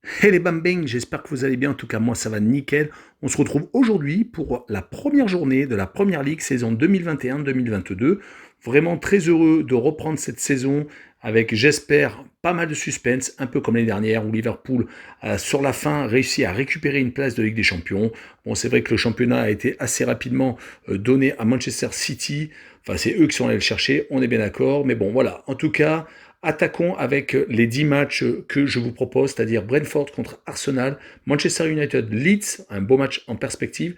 Hey les bambins, j'espère que vous allez bien, en tout cas moi ça va nickel. On se retrouve aujourd'hui pour la première journée de la Première Ligue saison 2021-2022. Vraiment très heureux de reprendre cette saison avec, j'espère, pas mal de suspense, un peu comme l'année dernière où Liverpool a sur la fin réussi à récupérer une place de Ligue des Champions. Bon, c'est vrai que le championnat a été assez rapidement donné à Manchester City. Enfin, c'est eux qui sont allés le chercher, on est bien d'accord. Mais bon, voilà, en tout cas, attaquons avec les 10 matchs que je vous propose, c'est-à-dire Brentford contre Arsenal, Manchester United Leeds, un beau match en perspective,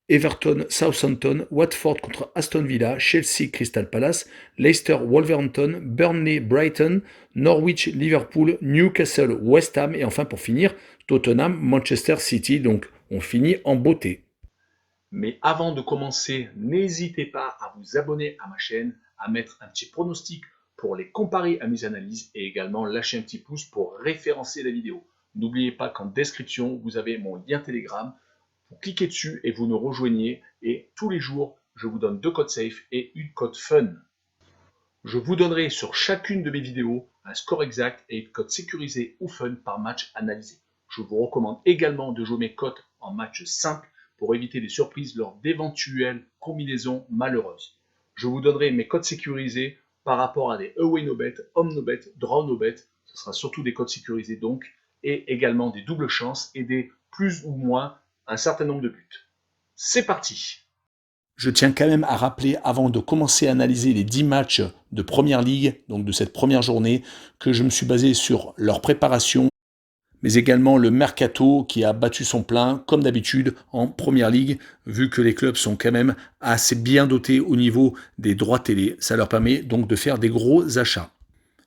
Everton Southampton, Watford contre Aston Villa, Chelsea Crystal Palace, Leicester Wolverhampton, Burnley Brighton, Norwich Liverpool, Newcastle West Ham et enfin pour finir Tottenham Manchester City. Donc on finit en beauté. Mais avant de commencer, n'hésitez pas à vous abonner à ma chaîne, à mettre un petit pronostic pour les comparer à mes analyses et également lâcher un petit pouce pour référencer la vidéo. N'oubliez pas qu'en description, vous avez mon lien Telegram. Vous cliquez dessus et vous nous rejoignez. Et tous les jours, je vous donne 2 codes safe et une code fun. Je vous donnerai sur chacune de mes vidéos un score exact et une cote sécurisée ou fun par match analysé. Je vous recommande également de jouer mes cotes en match simple pour éviter des surprises lors d'éventuelles combinaisons malheureuses. Je vous donnerai mes cotes sécurisées par rapport à des away no bet, home no bet, draw no bet. Ce sera surtout des cotes sécurisées donc, et également des doubles chances et des plus ou moins un certain nombre de buts. C'est parti! Je tiens quand même à rappeler, avant de commencer à analyser les 10 matchs de Première Ligue, donc de cette première journée, que je me suis basé sur leur préparation, mais également le mercato qui a battu son plein, comme d'habitude, en Première Ligue, vu que les clubs sont quand même assez bien dotés au niveau des droits télé. Ça leur permet donc de faire des gros achats.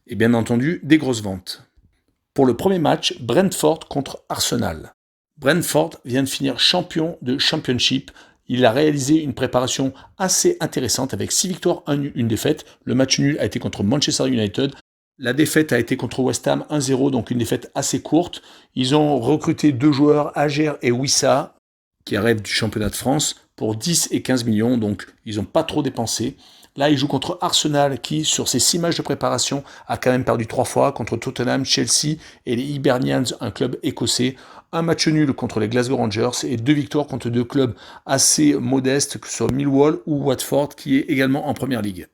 Et bien entendu, des grosses ventes. Pour le premier match, Brentford contre Arsenal. Brentford vient de finir champion de Championship. Il a réalisé une préparation assez intéressante avec 6 victoires, une défaite. Le match nul a été contre Manchester United. La défaite a été contre West Ham 1-0, donc une défaite assez courte. Ils ont recruté 2 joueurs, Ager et Wissa, qui rêvent du championnat de France, pour 10 et 15 millions, donc ils n'ont pas trop dépensé. Là, ils jouent contre Arsenal, qui, sur ses 6 matchs de préparation, a quand même perdu 3 fois contre Tottenham, Chelsea et les Hibernians, un club écossais. Un match nul contre les Glasgow Rangers et 2 victoires contre 2 clubs assez modestes, que ce soit Millwall ou Watford, qui est également en Première Ligue.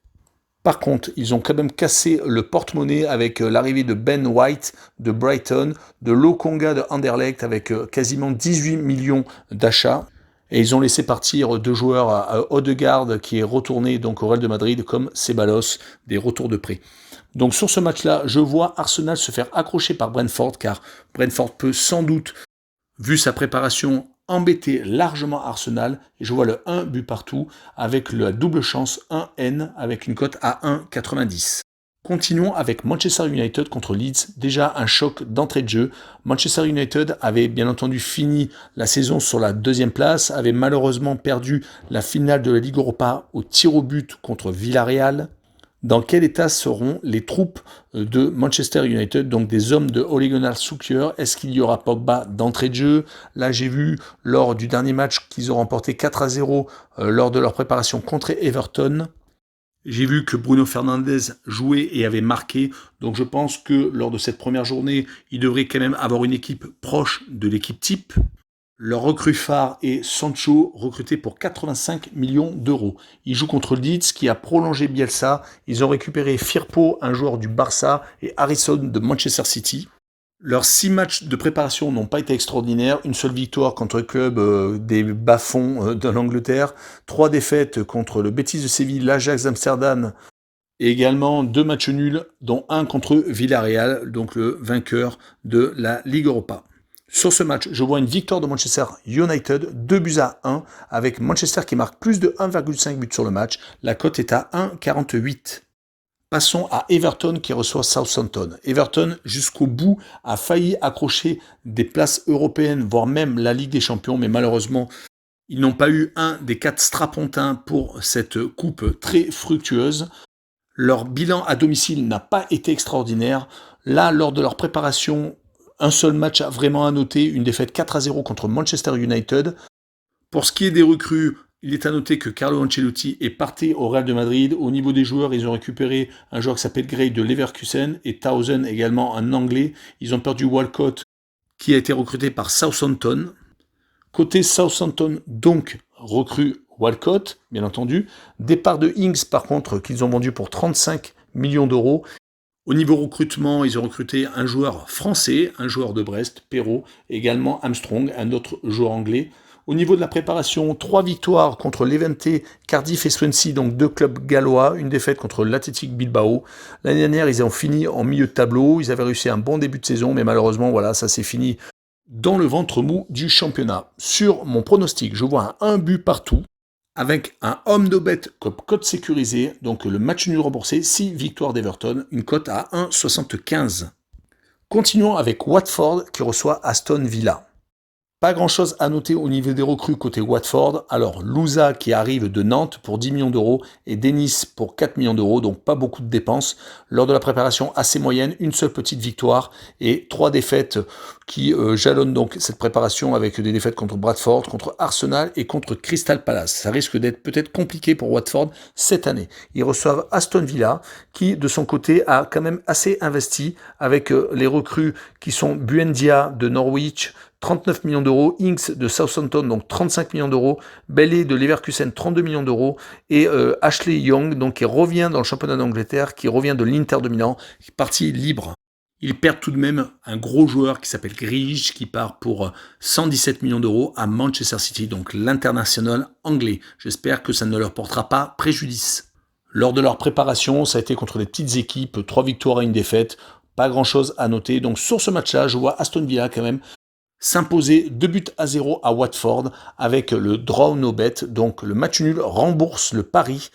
Par contre, ils ont quand même cassé le porte-monnaie avec l'arrivée de Ben White de Brighton, de Lokonga de Anderlecht avec quasiment 18 millions d'achats. Et ils ont laissé partir 2 joueurs à Odegaard qui est retourné donc au Real de Madrid comme Ceballos, des retours de prêt. Donc sur ce match-là, je vois Arsenal se faire accrocher par Brentford car Brentford peut sans doute, vu sa préparation, embêter largement Arsenal, et je vois le 1 but partout avec la double chance 1N avec une cote à 1,90. Continuons avec Manchester United contre Leeds. Déjà un choc d'entrée de jeu. Manchester United avait bien entendu fini la saison sur la 2e place, avait malheureusement perdu la finale de la Ligue Europa au tir au but contre Villarreal. Dans quel état seront les troupes de Manchester United, donc des hommes de Ole Gunnar Solskjaer? Est-ce qu'il y aura Pogba d'entrée de jeu? Là, j'ai vu lors du dernier match qu'ils ont remporté 4-0 lors de leur préparation contre Everton. J'ai vu que Bruno Fernandes jouait et avait marqué, donc je pense que lors de cette première journée, il devrait quand même avoir une équipe proche de l'équipe type. Leur recrue phare est Sancho, recruté pour 85 millions d'euros. Il joue contre Leeds qui a prolongé Bielsa. Ils ont récupéré Firpo, un joueur du Barça, et Harrison de Manchester City. Leurs 6 matchs de préparation n'ont pas été extraordinaires. Une seule victoire contre le club des bas-fonds de l'Angleterre. 3 défaites contre le Betis de Séville, l'Ajax d'Amsterdam. Et également 2 matchs nuls, dont un contre Villarreal, donc le vainqueur de la Ligue Europa. Sur ce match, je vois une victoire de Manchester United, 2-1, avec Manchester qui marque plus de 1,5 buts sur le match. La cote est à 1,48. Passons à Everton qui reçoit Southampton. Everton, jusqu'au bout, a failli accrocher des places européennes, voire même la Ligue des Champions, mais malheureusement, ils n'ont pas eu un des 4 strapontins pour cette coupe très fructueuse. Leur bilan à domicile n'a pas été extraordinaire. Là, lors de leur préparation, un seul match vraiment à noter, une défaite 4-0 contre Manchester United. Pour ce qui est des recrues, il est à noter que Carlo Ancelotti est parti au Real de Madrid. Au niveau des joueurs, ils ont récupéré un joueur qui s'appelle Gray de Leverkusen et Townsend également, un Anglais. Ils ont perdu Walcott qui a été recruté par Southampton. Côté Southampton, donc, recrue Walcott, bien entendu. Départ de Ings, par contre, qu'ils ont vendu pour 35 millions d'euros. Au niveau recrutement, ils ont recruté un joueur français, un joueur de Brest, Perrault, également Armstrong, un autre joueur anglais. Au niveau de la préparation, 3 victoires contre Levante, Cardiff et Swansea, donc 2 clubs gallois, une défaite contre l'Athletic Bilbao. L'année dernière, ils ont fini en milieu de tableau, ils avaient réussi un bon début de saison, mais malheureusement, voilà, ça s'est fini dans le ventre mou du championnat. Sur mon pronostic, je vois un but partout, avec un homme de bête comme cote sécurisée, donc le match nul remboursé, 6 victoires d'Everton, une cote à 1,75. Continuons avec Watford qui reçoit Aston Villa. Pas grand-chose à noter au niveau des recrues côté Watford. Alors, Louza qui arrive de Nantes pour 10 millions d'euros et Dennis pour 4 millions d'euros, donc pas beaucoup de dépenses. Lors de la préparation assez moyenne, une seule petite victoire et 3 défaites qui jalonnent donc cette préparation avec des défaites contre Bradford, contre Arsenal et contre Crystal Palace. Ça risque d'être peut-être compliqué pour Watford cette année. Ils reçoivent Aston Villa qui, de son côté, a quand même assez investi avec les recrues qui sont Buendia de Norwich, 39 millions d'euros, Ings de Southampton, donc 35 millions d'euros, Bailey de Leverkusen, 32 millions d'euros, et Ashley Young, donc qui revient dans le championnat d'Angleterre, qui revient de l'Inter de Milan, qui est parti libre. Ils perdent tout de même un gros joueur qui s'appelle Grealish, qui part pour 117 millions d'euros à Manchester City, donc l'international anglais. J'espère que ça ne leur portera pas préjudice. Lors de leur préparation, ça a été contre des petites équipes, 3 victoires et une défaite, pas grand-chose à noter. Donc sur ce match-là, je vois Aston Villa quand même s'imposer 2-0 à Watford avec le draw no bet, donc le match nul rembourse le pari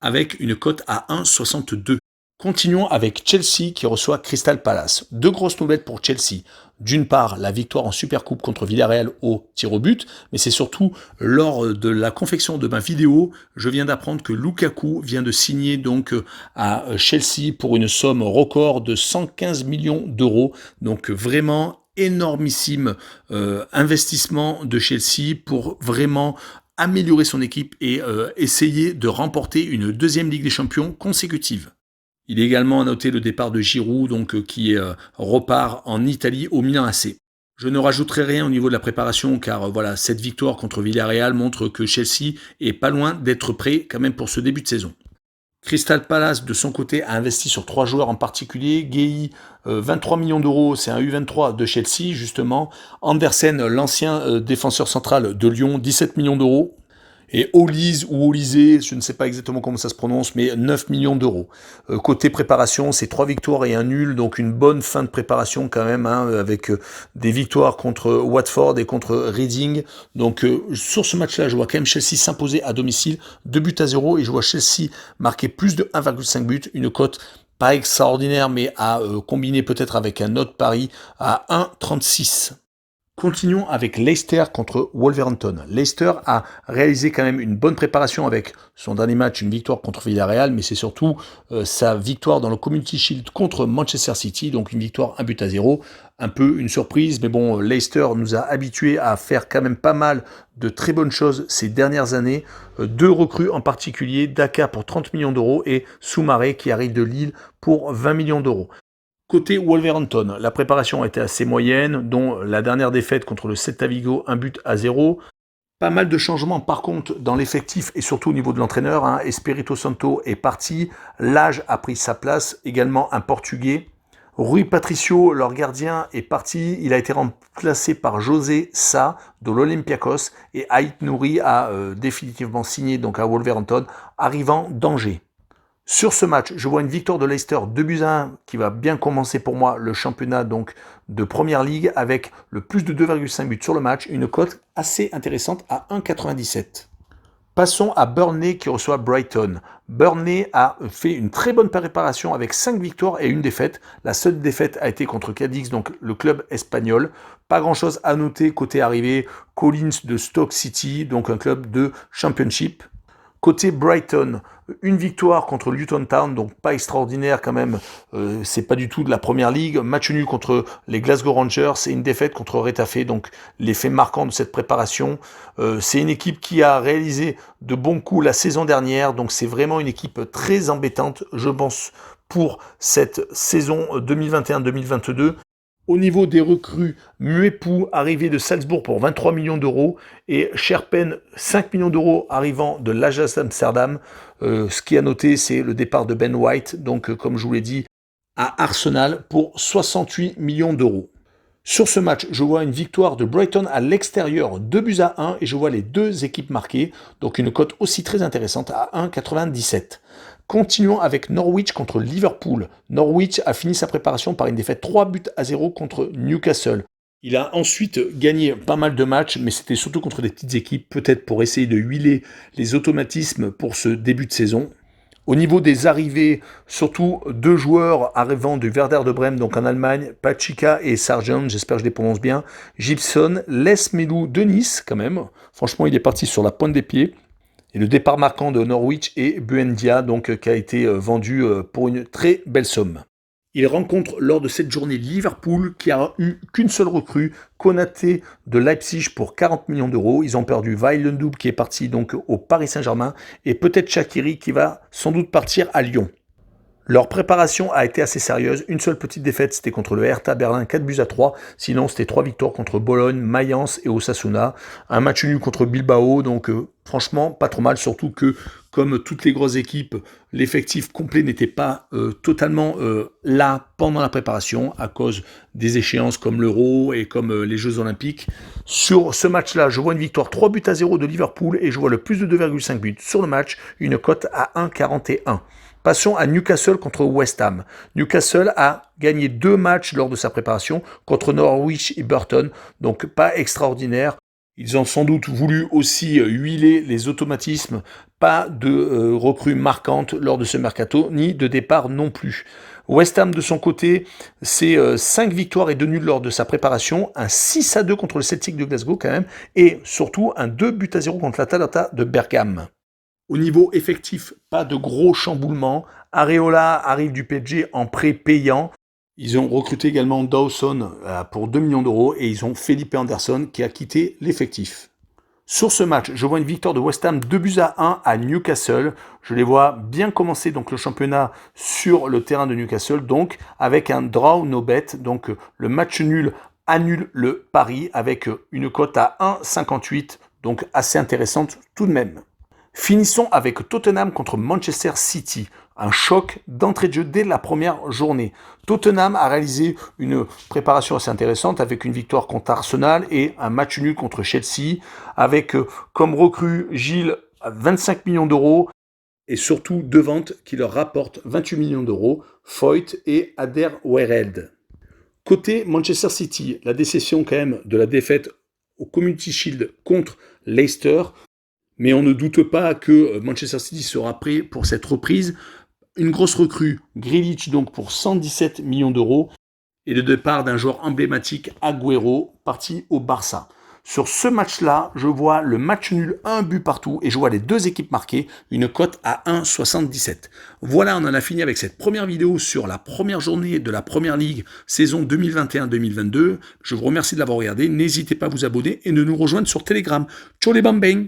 avec une cote à 1,62. Continuons avec Chelsea qui reçoit Crystal Palace. 2 grosses nouvelles pour Chelsea. D'une part, la victoire en Supercoupe contre Villarreal au tir au but, mais c'est surtout lors de la confection de ma vidéo, je viens d'apprendre que Lukaku vient de signer donc à Chelsea pour une somme record de 115 millions d'euros. Donc vraiment énormissime investissement de Chelsea pour vraiment améliorer son équipe et essayer de remporter une deuxième Ligue des Champions consécutive. Il est également à noter le départ de Giroud, donc, qui repart en Italie au Milan AC. Je ne rajouterai rien au niveau de la préparation car voilà, cette victoire contre Villarreal montre que Chelsea est pas loin d'être prêt quand même pour ce début de saison. Crystal Palace, de son côté, a investi sur 3 joueurs en particulier. Gueye, 23 millions d'euros, c'est un U23 de Chelsea, justement. Andersen, l'ancien défenseur central de Lyon, 17 millions d'euros. Et Olise ou Olysée, je ne sais pas exactement comment ça se prononce, mais 9 millions d'euros. Côté préparation, c'est 3 victoires et un nul, donc une bonne fin de préparation quand même, hein, avec des victoires contre Watford et contre Reading. Donc sur ce match-là, je vois quand même Chelsea s'imposer à domicile, 2-0, et je vois Chelsea marquer plus de 1,5 buts, une cote pas extraordinaire, mais à combiner peut-être avec un autre pari à 1,36. Continuons avec Leicester contre Wolverhampton. Leicester a réalisé quand même une bonne préparation avec son dernier match, une victoire contre Villarreal, mais c'est surtout sa victoire dans le Community Shield contre Manchester City, donc une victoire 1-0. Un peu une surprise, mais bon, Leicester nous a habitués à faire quand même pas mal de très bonnes choses ces dernières années. 2 recrues en particulier, Daka pour 30 millions d'euros et Soumaré qui arrive de Lille pour 20 millions d'euros. Côté Wolverhampton, la préparation a été assez moyenne, dont la dernière défaite contre le Celta Vigo, 1-0. Pas mal de changements par contre dans l'effectif et surtout au niveau de l'entraîneur. Hein. Espirito Santo est parti, Lage a pris sa place, également un Portugais. Rui Patricio, leur gardien, est parti. Il a été remplacé par José Sa de l'Olympiakos et Ait Nouri a définitivement signé donc à Wolverhampton, arrivant d'Angers. Sur ce match, je vois une victoire de Leicester 2-1 qui va bien commencer pour moi le championnat donc de Première Ligue avec le plus de 2,5 buts sur le match, une cote assez intéressante à 1,97. Passons à Burnley qui reçoit Brighton. Burnley a fait une très bonne préparation avec 5 victoires et une défaite. La seule défaite a été contre Cadix, donc le club espagnol. Pas grand-chose à noter côté arrivée. Collins de Stoke City, donc un club de Championship. Côté Brighton, une victoire contre Luton Town, donc pas extraordinaire quand même, c'est pas du tout de la Première Ligue. Match nul contre les Glasgow Rangers et une défaite contre Retafe, donc l'effet marquant de cette préparation. C'est une équipe qui a réalisé de bons coups la saison dernière, donc c'est vraiment une équipe très embêtante, je pense, pour cette saison 2021-2022. Au niveau des recrues, Muepou arrivé de Salzbourg pour 23 millions d'euros et Sherpen 5 millions d'euros arrivant de l'Ajax Amsterdam. Ce qui a noté, c'est le départ de Ben White, donc comme je vous l'ai dit, à Arsenal pour 68 millions d'euros. Sur ce match, je vois une victoire de Brighton à l'extérieur, 2-1 et je vois les deux équipes marquées, donc une cote aussi très intéressante à 1,97. Continuons avec Norwich contre Liverpool. Norwich a fini sa préparation par une défaite 3-0 contre Newcastle. Il a ensuite gagné pas mal de matchs, mais c'était surtout contre des petites équipes, peut-être pour essayer de huiler les automatismes pour ce début de saison. Au niveau des arrivées, surtout deux joueurs arrivant du Werder de Brême, donc en Allemagne, Pachica et Sargent, j'espère que je les prononce bien. Gibson, Les Melou de Nice quand même. Franchement, il est parti sur la pointe des pieds. Et le départ marquant de Norwich et Buendia, donc qui a été vendu pour une très belle somme. Il rencontre lors de cette journée Liverpool qui a eu qu'une seule recrue, Konaté de Leipzig pour 40 millions d'euros. Ils ont perdu Wijnaldum qui est parti donc au Paris Saint-Germain et peut-être Shaqiri qui va sans doute partir à Lyon. Leur préparation a été assez sérieuse. Une seule petite défaite, c'était contre le Hertha Berlin, 4-3. Sinon, c'était 3 victoires contre Bologne, Mayence et Osasuna. Un match nul contre Bilbao, donc franchement, pas trop mal. Surtout que, comme toutes les grosses équipes, l'effectif complet n'était pas totalement là pendant la préparation à cause des échéances comme l'Euro et comme les Jeux Olympiques. Sur ce match-là, je vois une victoire 3-0 de Liverpool et je vois le plus de 2,5 buts sur le match, une cote à 1,41. Passons à Newcastle contre West Ham. Newcastle a gagné 2 matchs lors de sa préparation contre Norwich et Burton, donc pas extraordinaire. Ils ont sans doute voulu aussi huiler les automatismes, pas de recrues marquantes lors de ce mercato, ni de départ non plus. West Ham de son côté, c'est 5 victoires et 2 nuls lors de sa préparation, un 6-2 contre le Celtic de Glasgow quand même, et surtout un 2-0 contre l'Atalanta de Bergame. Au niveau effectif, pas de gros chamboulements. Areola arrive du PSG en prêt payant. Ils ont recruté également Dawson pour 2 millions d'euros et ils ont Felipe Anderson qui a quitté l'effectif. Sur ce match, je vois une victoire de West Ham 2-1 à Newcastle. Je les vois bien commencer donc le championnat sur le terrain de Newcastle, donc avec un draw no bet, donc le match nul annule le pari avec une cote à 1,58, donc assez intéressante tout de même. Finissons avec Tottenham contre Manchester City. Un choc d'entrée de jeu dès la première journée. Tottenham a réalisé une préparation assez intéressante avec une victoire contre Arsenal et un match nul contre Chelsea, avec comme recrue Gilles à 25 millions d'euros et surtout deux ventes qui leur rapportent 28 millions d'euros, Foyt et Alderweireld. Côté Manchester City, la déception quand même de la défaite au Community Shield contre Leicester. Mais on ne doute pas que Manchester City sera prêt pour cette reprise. Une grosse recrue, Grealish donc pour 117 millions d'euros. Et le départ d'un joueur emblématique, Agüero, parti au Barça. Sur ce match-là, je vois le match nul, 1 but partout, et je vois les deux équipes marquées, une cote à 1,77. Voilà, on en a fini avec cette première vidéo sur la première journée de la Première Ligue, saison 2021-2022. Je vous remercie de l'avoir regardé, n'hésitez pas à vous abonner et de nous rejoindre sur Telegram. Ciao les bambins!